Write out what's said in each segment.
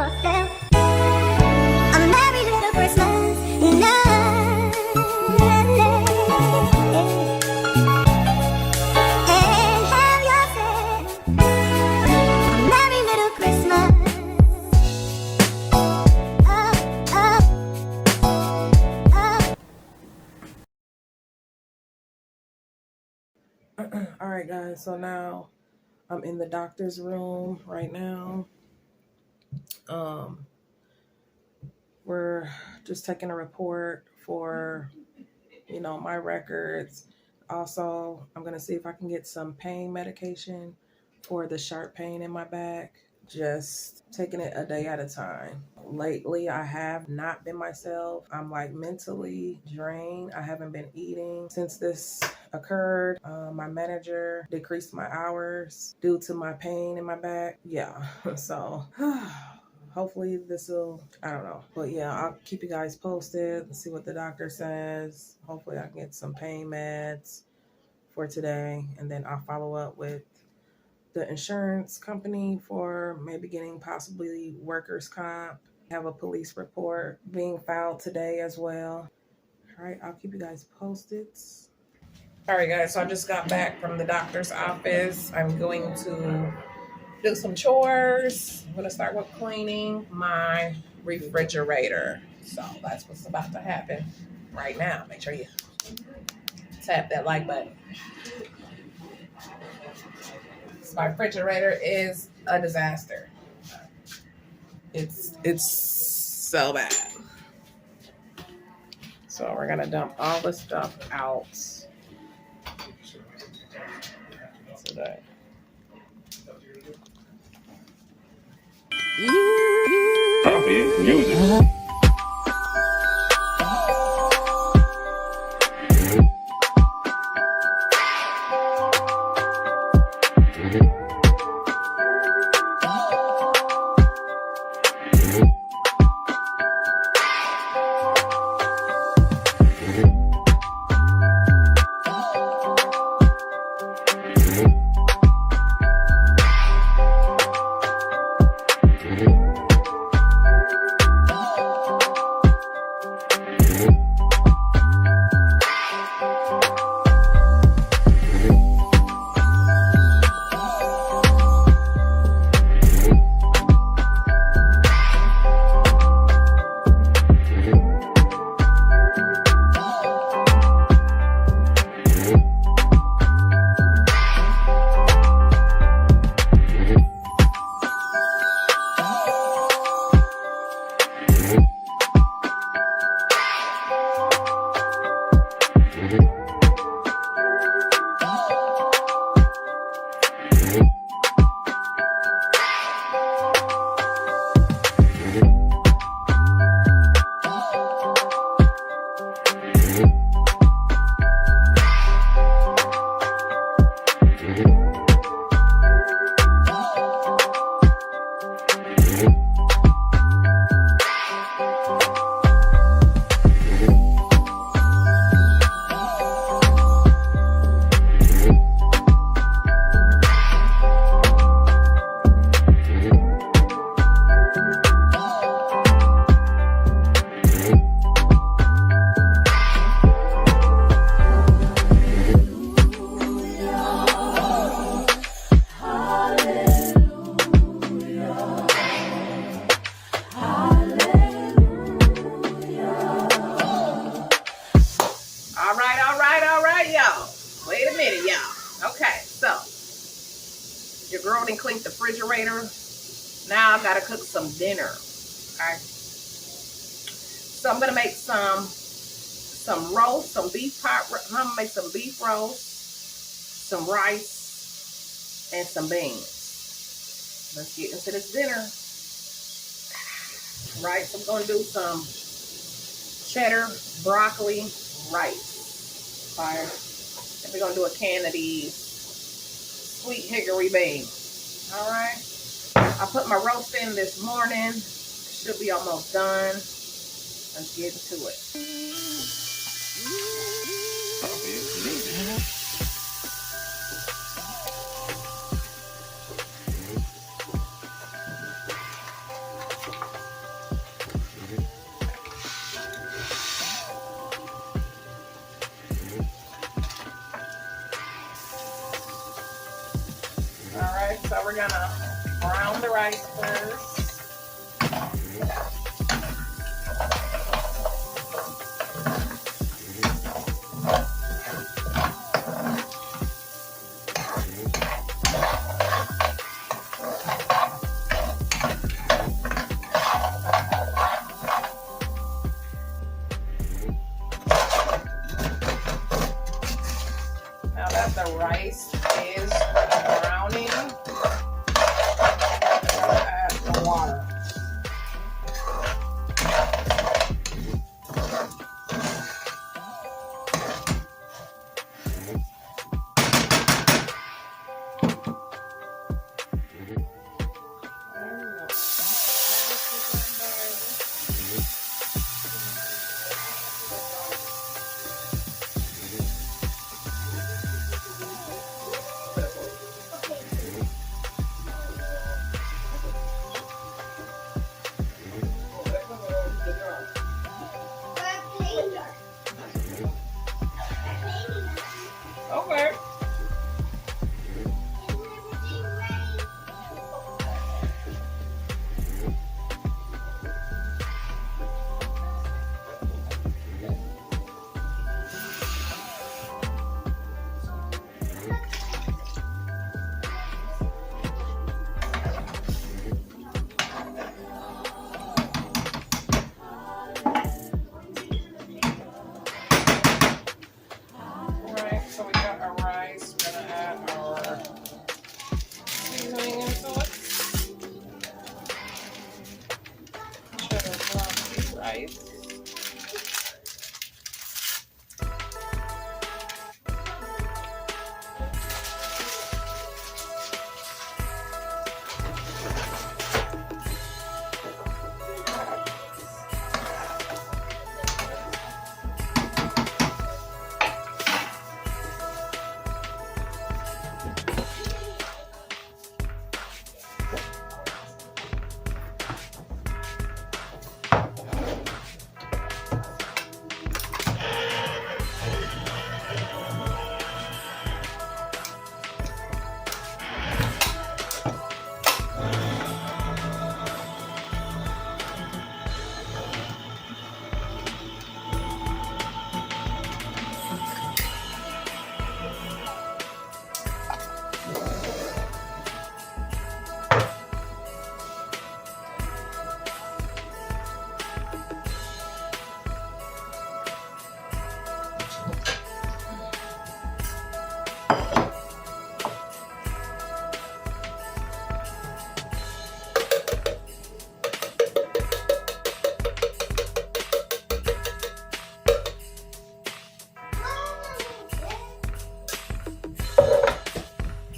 yourself. A merry little Christmas night. And have yourself a merry little Christmas. All right, guys, so now I'm in the doctor's room right now. We're just taking a report for, my records. Also, I'm going to see if I can get some pain medication for the sharp pain in my back. Just taking it a day at a time. Lately, I have not been myself. I'm like mentally drained. I haven't been eating since this occurred. My manager decreased my hours due to my pain in my back. Yeah, so hopefully this will, I don't know. But yeah, I'll keep you guys posted and see what the doctor says. Hopefully I can get some pain meds for today. And then I'll follow up with the insurance company for maybe getting possibly workers' comp. Have a police report being filed today as well. All right, I'll keep you guys posted. All right, guys, so I just got back from the doctor's office. I'm going to do some chores. I'm going to start with cleaning my refrigerator. So that's what's about to happen right now. Make sure you tap that like button. My refrigerator is a disaster. It's so bad. So we're gonna dump all the stuff out today. Happy music. Cleaned the refrigerator. Now I've got to cook some dinner. Okay. So I'm gonna make some roast, some beef pot. I'm gonna make some beef roast, some rice, and some beans. Let's get into this dinner. Right. So I'm gonna do some cheddar, broccoli, rice. Fire. And we're gonna do a can of these sweet hickory beans. All right, I put my roast in this morning. Should be almost done. Let's get into it. we're gonna brown the rice first. Now that the rice is browning, we'll add the water. Okay. Alright, so we got our rice. We're gonna add our seasoning into it. Cheddar broccoli rice.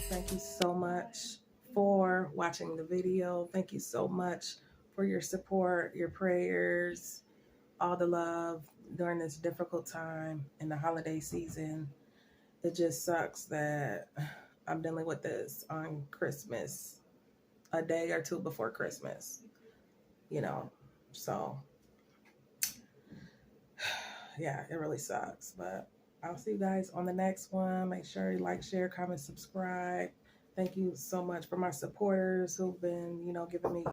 Thank you so much for watching the video. Thank you so much for your support, your prayers, all the love during this difficult time in the holiday season. It just sucks that I'm dealing with this on Christmas, a day or two before Christmas, you know. So, yeah, it really sucks. But I'll see you guys on the next one. Make sure you like, share, comment, subscribe. Thank you so much for my supporters who've been, giving me